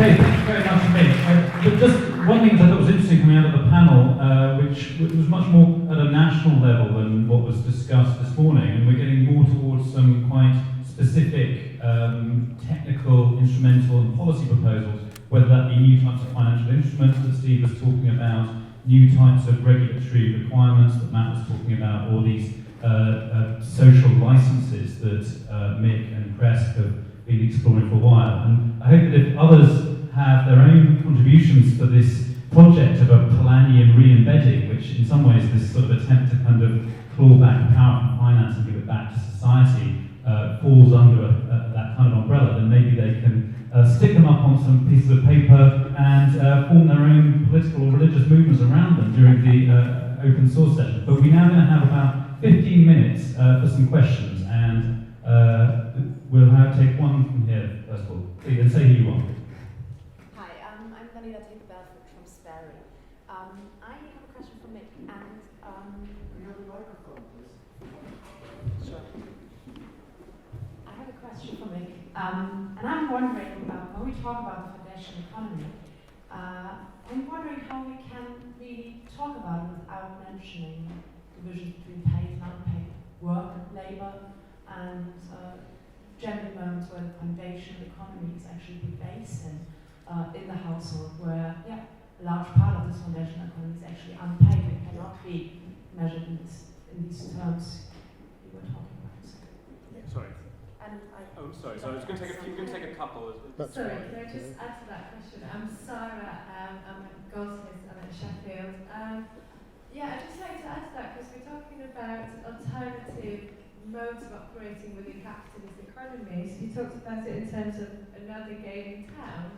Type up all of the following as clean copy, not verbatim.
Okay, thank you very much indeed. But just one thing that I thought was interesting coming out of the panel, which was much more at a national level than what was discussed this morning, and we're getting more towards some quite specific technical, instrumental and policy proposals, whether that be new types of financial instruments that Steve was talking about, new types of regulatory requirements that Matt was talking about, or these social licenses that Mick and Crest have been exploring for a while. And I hope that if others have their own contributions for this project of a Polanyian re-embedding, which in some ways this sort of attempt to kind of claw back power from finance and give it back to society falls under that kind of umbrella, then maybe they can stick them up on some pieces of paper and form their own political or religious movements around them during the open source session. But we're now going to have about 15 minutes for some questions, and we'll take one from here first of all. Please, and say who you are. Hi, I'm Vanilla Belford from Sperry. I have a question for Mick, and you have a microphone, please. Sure. I have a question for Mick, and I'm wondering when we talk about the foundation economy, I'm wondering how we can really talk about it without mentioning divisions between paid and unpaid work, labour, and generally moments where the foundational economy is actually based in the household, where a large part of this foundational economy is actually unpaid and cannot be measured in these terms you were talking about. Sorry. And sorry. So I was going to take a couple. Sorry, can I just add to that question? I'm Sarah. I'm at Goldsmiths. I'm at Sheffield. I'd just like to add to that because we're talking about alternative modes of operating within capitalist economies. You talked about it in terms of another game in town.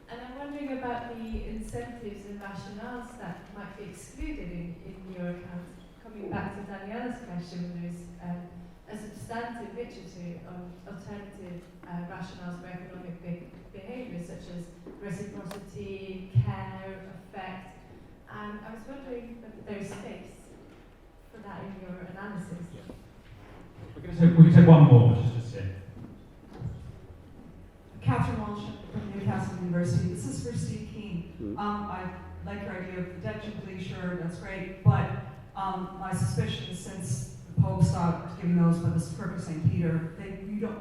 And I'm wondering about the incentives and rationales that might be excluded in your account. Coming back to Daniela's question, there's a substantive literature on alternative rationales for economic behaviour, such as reciprocity, care, effect. And I was wondering if there's space for that in your analysis. We can take one more, which is just here. Catherine Walsh from Newcastle University. This is for Steve Keen. I like your idea of the debt jubilee, sure, that's great, but my suspicion is since the Pope stopped giving those by the PERC of St. Peter,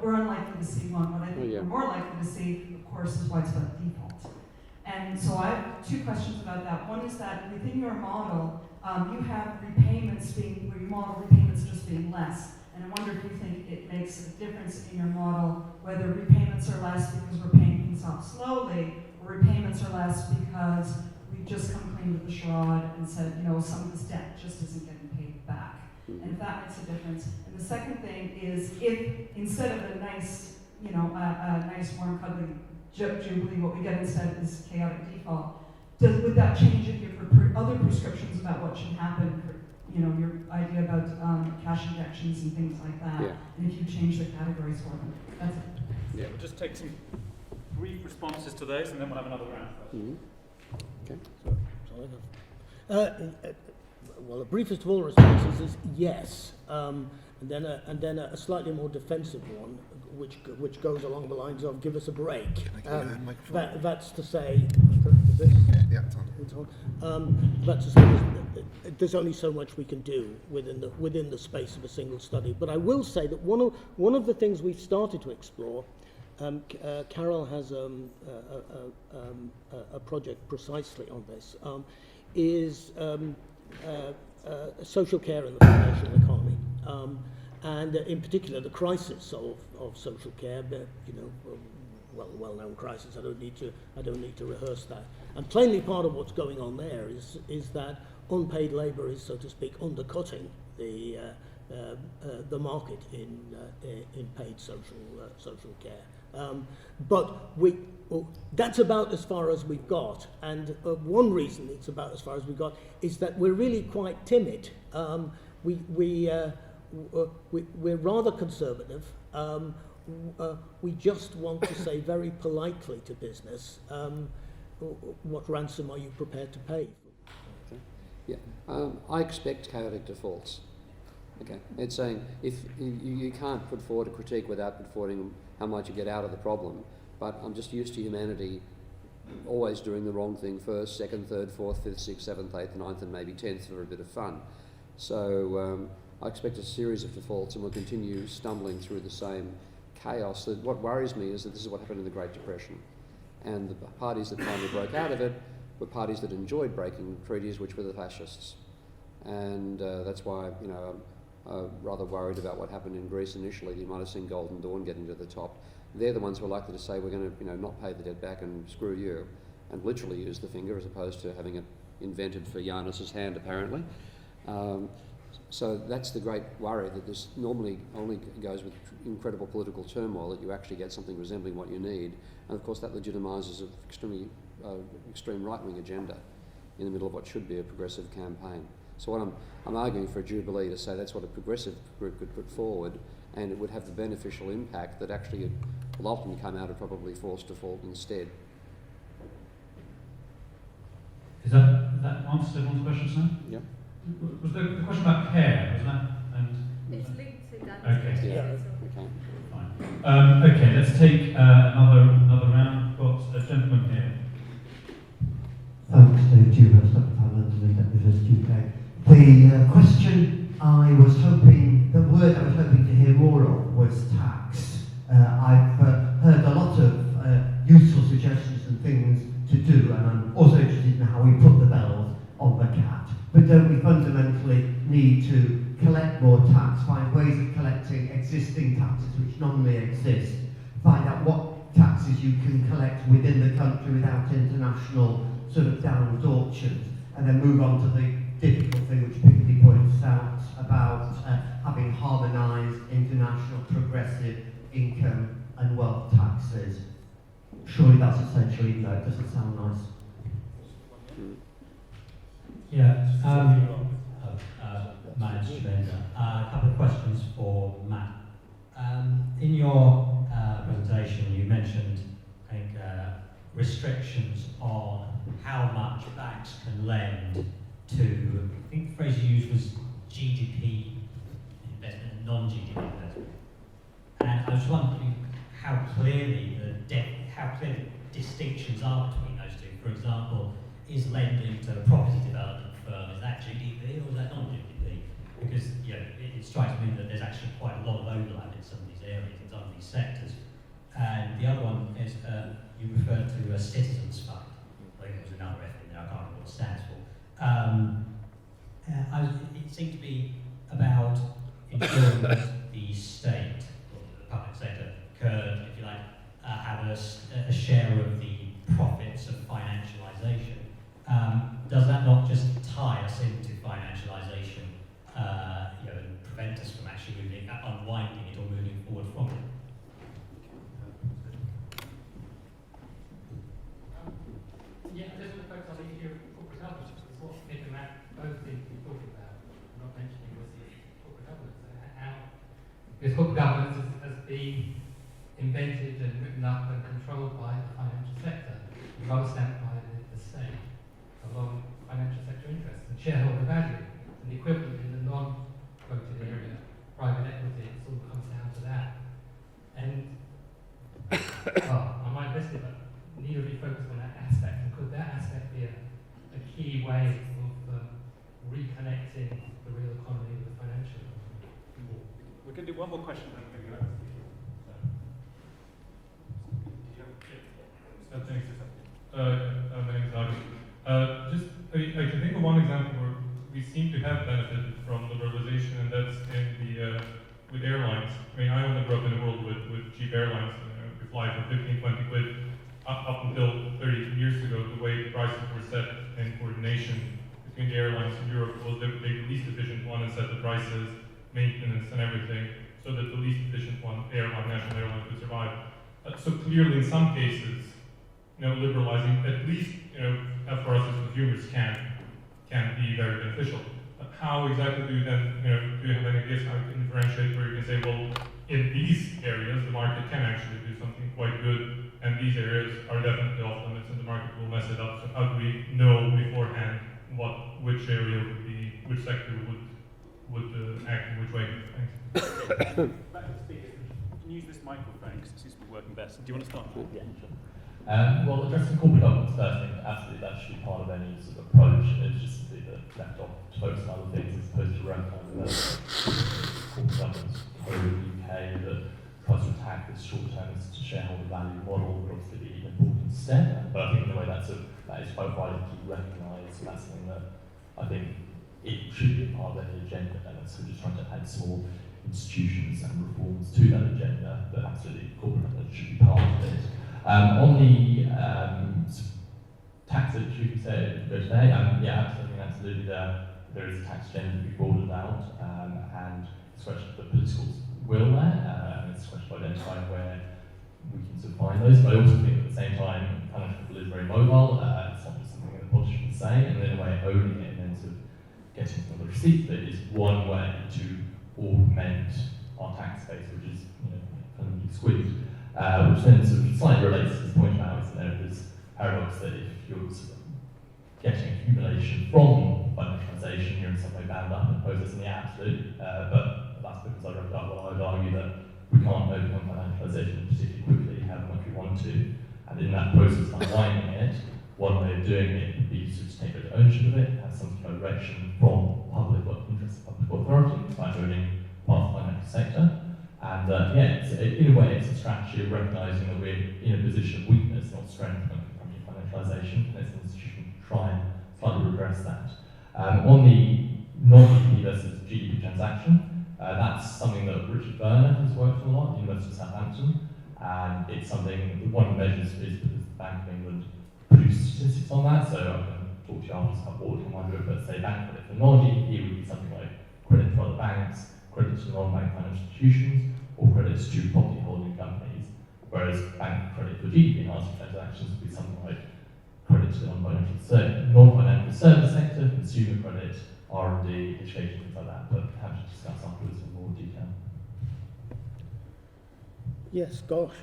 we're unlikely to see one. What I think we're more likely to see, of course, is widespread default. And so I have two questions about that. One is that within your model, you have repayments where you model repayments just being less. And I wonder if you think it makes a difference in your model whether repayments are less because we're paying things off slowly, or repayments are less because we've just come clean with the charade and said, some of this debt just isn't getting paid back. And if that makes a difference. And the second thing is, if instead of a nice, a nice warm cuddly jubilee, what we get instead is chaotic default, would that change if you have other prescriptions about what should happen for, your idea about cash injections and things like that, and if you change the categories for them? That's it. Yeah, we'll just take some brief responses to those, and then we'll have another round. Okay. Well, the briefest of all responses is yes, and then a slightly more defensive one, which goes along the lines of "give us a break." That's to say, it's on. That's to say, there's only so much we can do within the space of a single study. But I will say that one of the things we've started to explore. Carol has a project precisely on this. Is social care in the foundational economy, and in particular the crisis of social care. Well-known crisis. I don't need to rehearse that. And plainly, part of what's going on there is that unpaid labour is, so to speak, undercutting the market in paid social care. But that's about as far as we've got. And one reason it's about as far as we've got is that we're really quite timid. We're rather conservative. We just want to say very politely to business, what ransom are you prepared to pay? Okay. Yeah, I expect chaotic defaults. Okay, it's saying if you can't put forward a critique without putting forward how much you get out of the problem, but I'm just used to humanity always doing the wrong thing first, second, third, fourth, fifth, sixth, seventh, eighth, ninth, and maybe 10th for a bit of fun. So I expect a series of defaults, and we'll continue stumbling through the same chaos. What worries me is that this is what happened in the Great Depression, and the parties that finally broke out of it were parties that enjoyed breaking treaties, which were the fascists. And that's why, you know, I'm rather worried about what happened in Greece initially. You might have seen Golden Dawn getting to the top. They're the ones who are likely to say, we're going to, you know, not pay the debt back and screw you, and literally use the finger as opposed to having it invented for Janus's hand, apparently. So that's the great worry, that this normally only goes with incredible political turmoil, that you actually get something resembling what you need. And of course that legitimises an extreme right-wing agenda in the middle of what should be a progressive campaign. So what I'm arguing for a jubilee to say that's what a progressive group could put forward, and it would have the beneficial impact that actually it will ultimately come out of probably forced default instead. Is that answered everyone's question, sir? Yeah. Was the question about care, was that? It's linked to that. Okay. Yeah. Okay. Fine. Okay, let's take another round. We've got a gentleman here. Thanks, Dave Dewhurst, Dr. London at University UK. The question the word I was hoping to hear more of was tax. I've heard a lot of useful suggestions and things to do, and I'm also interested in how we put the bells on the cat. But don't we fundamentally need to collect more tax, find ways of collecting existing taxes which nominally exist, find out what taxes you can collect within the country without international sort of downward auctions, and then move on to the difficult thing which Piketty points out about having harmonised international progressive income and wealth taxes. Surely that's essential, even though it doesn't sound nice. Yeah, Matt Schwender. A couple of questions for Matt. In your presentation, you mentioned, I think, restrictions on how much banks can lend to, I think the phrase you used was GDP investment and non-GDP investment. And I was wondering how clearly the distinctions are between those two. For example, is lending to a property development firm, is that GDP or is that non-GDP? Because it strikes me that there's actually quite a lot of overlap in some of these areas, in some of these sectors. And the other one is you referred to a citizens fund. I think there was another F in there, I can't remember what it stands for. It seemed to be about ensuring that the state, or the public sector, could, if you like, have a share of the profits of financialisation. Does that not just tie us into financialisation, and prevent us from actually unwinding it or moving forward from it? Yeah, I just want to focus on the issue of corporate governance, because what Nick and Matt both seem to be talking about, not mentioning, was the corporate governance. Because corporate governance has been invented and written up and controlled by the financial sector, rubber stamped by the state, along financial sector interests and shareholder value. And the equivalent in the non-quoted area, private equity, it sort of comes down to that. And, well, I might miss it, but need to be focused on that aspect. And could that aspect be a key way of reconnecting the real economy with the financial economy? We can do one more question then. Thanks. My name is August. I can think of one example where we seem to have benefited from liberalization, and that's in with airlines. I mean, I only grew up in a world with cheap airlines. We fly for 15, 20 quid. Up until 30 years ago, the way the prices were set in coordination between the airlines in Europe was they the least efficient one and set the prices, maintenance, and everything, so that the least efficient one, national airline, could survive. So clearly, in some cases, liberalizing, at least, for us as consumers, can be very beneficial. But how exactly do you then, do you have any ideas how you can differentiate where you can say, well, in these areas, the market can actually do something quite good, and these areas are definitely off limits, and the market will mess it up. So how do we know beforehand which area would be, which sector would act in which way? Thanks. Back to the speakers. Can you use this microphone because it seems to be working best. Do you want to start? Yeah, sure. Well, addressing corporate governance first, I think absolutely that should be part of any sort of approach. It's just simply left off to focus on other things as opposed to recognising that corporate governance code in the UK that tries to attack this short-termist shareholder value model would obviously be an important step. But I think in a way that is quite widely recognised, and that's something that I think it should be a part of any agenda, and so we're just trying to add small institutions and reforms to that agenda, but absolutely corporate governance should be part of it. On the tax issue you said today, absolutely there is a tax agenda to be broadened out, and it's a question of the political will there, and it's a question of identifying where we can sort of find those. But I also think at the same time, financial capital is very mobile. It's not just something that the politicians say, and in a way owning it and then sort of getting some of the receipts of it is one way to augment our tax base, which is permanently squeezed. Which then sort of slightly relates to this point about this paradox that if you're sort of getting accumulation from financialisation, you're in some way bound up in processing the absolute. But that's because I would argue that we can't overcome financialisation particularly quickly, however much we want to. And in that process of unwinding it, one way of doing it would be to take ownership of it, have some kind of direction from public authority by owning part of the financial sector. And in a way, it's a strategy of recognising that we're in a position of weakness, not strength, when it comes to financialisation. And it's an institution to try and slightly redress that. On the non-GDP versus GDP transaction, that's something that Richard Werner has worked on a lot at the University of Southampton. And it's something, one of the measures is because the Bank of England produced statistics on that, so I can talk to you after how board can wonder, but say bank credit for non-GDP would be something like credit to other banks, credit to non-bank financial institutions, or credits to property holding companies, whereas bank credit for GDP enhancing transactions would be something like credit to the non-financial service sector, consumer credit, R&D, education, things like that, but happy to discuss afterwards in more detail. Yes, gosh.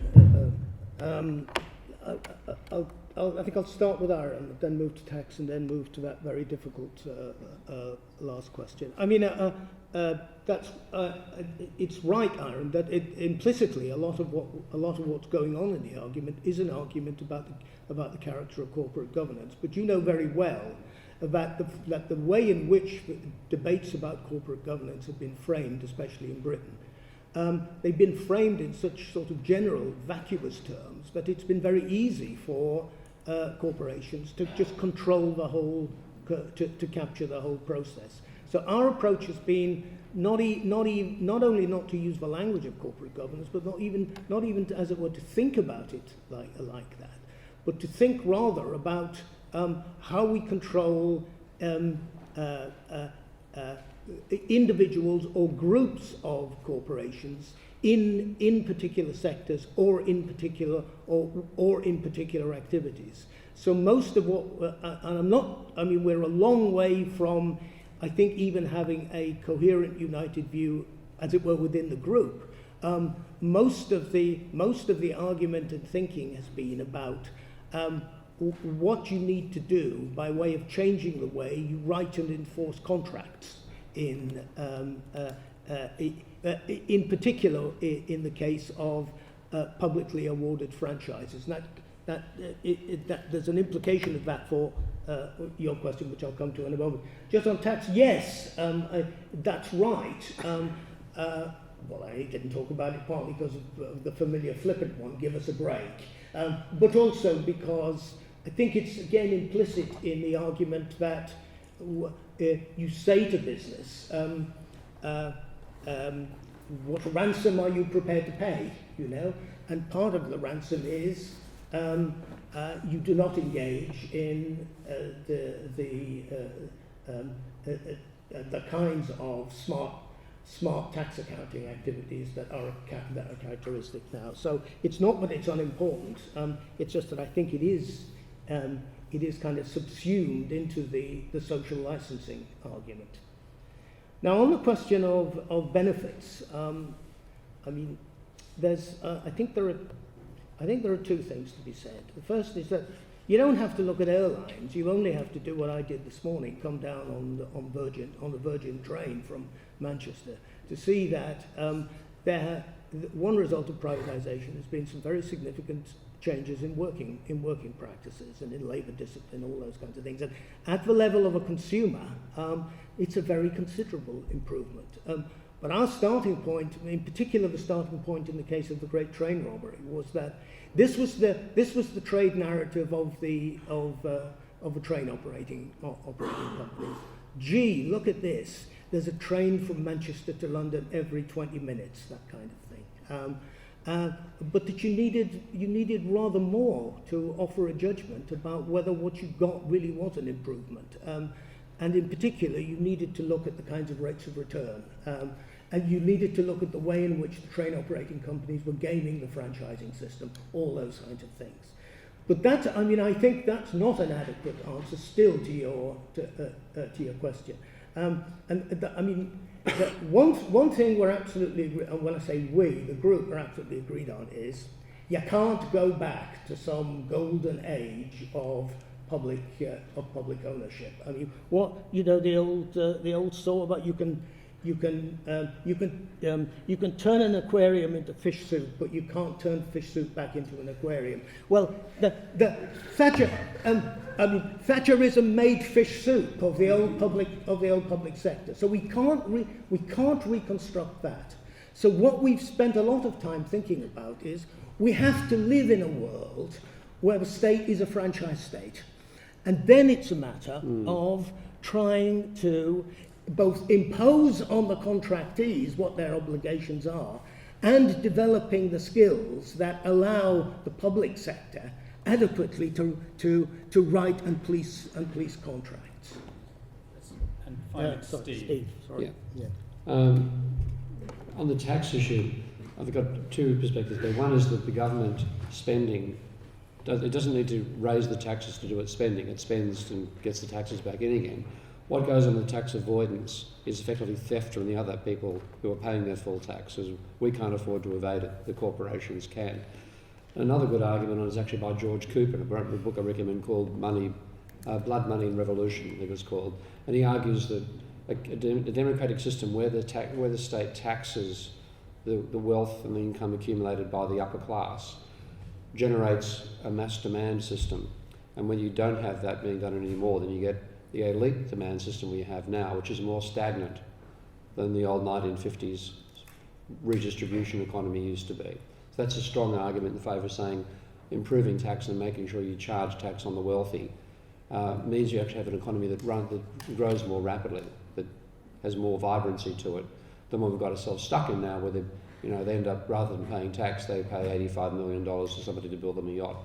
I think I'll start with Aaron, then move to tax, and then move to that very difficult last question. I mean, it's right, Aaron, that implicitly a lot of what's going on in the argument is an argument about the character of corporate governance. But you know very well that the way in which debates about corporate governance have been framed, especially in Britain, they've been framed in such sort of general, vacuous terms that it's been very easy for corporations to just control the whole, to capture the whole process. So our approach has been not only not to use the language of corporate governance, but not even to, as it were, to think about it like that, but to think rather about how we control individuals or groups of corporations in particular sectors or in particular activities. So most of what, and we're a long way from, I think, even having a coherent, united view, as it were, within the group. Most of the argument and thinking has been about what you need to do by way of changing the way you write and enforce contracts in particular in the case of publicly awarded franchises. That there's an implication of that for your question, which I'll come to in a moment. Just on tax, yes, that's right. Well, I didn't talk about it partly because of the familiar flippant one, give us a break, but also because I think it's again implicit in the argument that you say to business, what ransom are you prepared to pay, you know? And part of the ransom is you do not engage in the kinds of smart tax accounting activities that are characteristic now. So it's not that it's unimportant, it's just that I think it is kind of subsumed into the social licensing argument. Now, on the question of benefits, I mean, there's I think there are two things to be said. The first is that you don't have to look at airlines. You only have to do what I did this morning: come down on the Virgin train from Manchester to see that one result of privatisation has been some very significant changes in working practices and in labour discipline, all those kinds of things. And at the level of a consumer, it's a very considerable improvement. But our starting point, in particular the starting point in the case of the Great Train Robbery, was that this was the trade narrative of the train operating companies. Gee, look at this. There's a train from Manchester to London every 20 minutes, that kind of thing. But that you needed rather more to offer a judgment about whether what you got really was an improvement. And in particular, you needed to look at the kinds of rates of return. And you needed to look at the way in which the train operating companies were gaming the franchising system, all those kinds of things. But I think that's not an adequate answer still to your question. One thing we're absolutely, and when I say we, the group are absolutely agreed on is you can't go back to some golden age of public ownership. I mean, the old saw about you can turn an aquarium into fish soup, but you can't turn fish soup back into an aquarium. Well, Thatcherism made fish soup of the old public sector. So we can't reconstruct that. So what we've spent a lot of time thinking about is we have to live in a world where the state is a franchise state, and then it's a matter of trying to both impose on the contractees what their obligations are and developing the skills that allow the public sector adequately to write and police contracts. And finally, Steve. Sorry. Yeah. On the tax issue, I've got two perspectives there. One is that the government spending, it doesn't need to raise the taxes to do its spending. It spends and gets the taxes back in again. What goes on with tax avoidance is effectively theft from the other people who are paying their full taxes. We can't afford to evade it, the corporations can. Another good argument on it is actually by George Cooper, a book I recommend called Blood, Money and Revolution, I think it's called. And he argues that a democratic system where the state taxes the wealth and the income accumulated by the upper class generates a mass demand system. And when you don't have that being done anymore, then you get the elite demand system we have now, which is more stagnant than the old 1950s redistribution economy used to be. So that's a strong argument in favour of saying improving tax and making sure you charge tax on the wealthy means you actually have an economy that grows more rapidly, that has more vibrancy to it than what we've got ourselves stuck in now, where they end up, rather than paying tax, they pay $85 million to somebody to build them a yacht.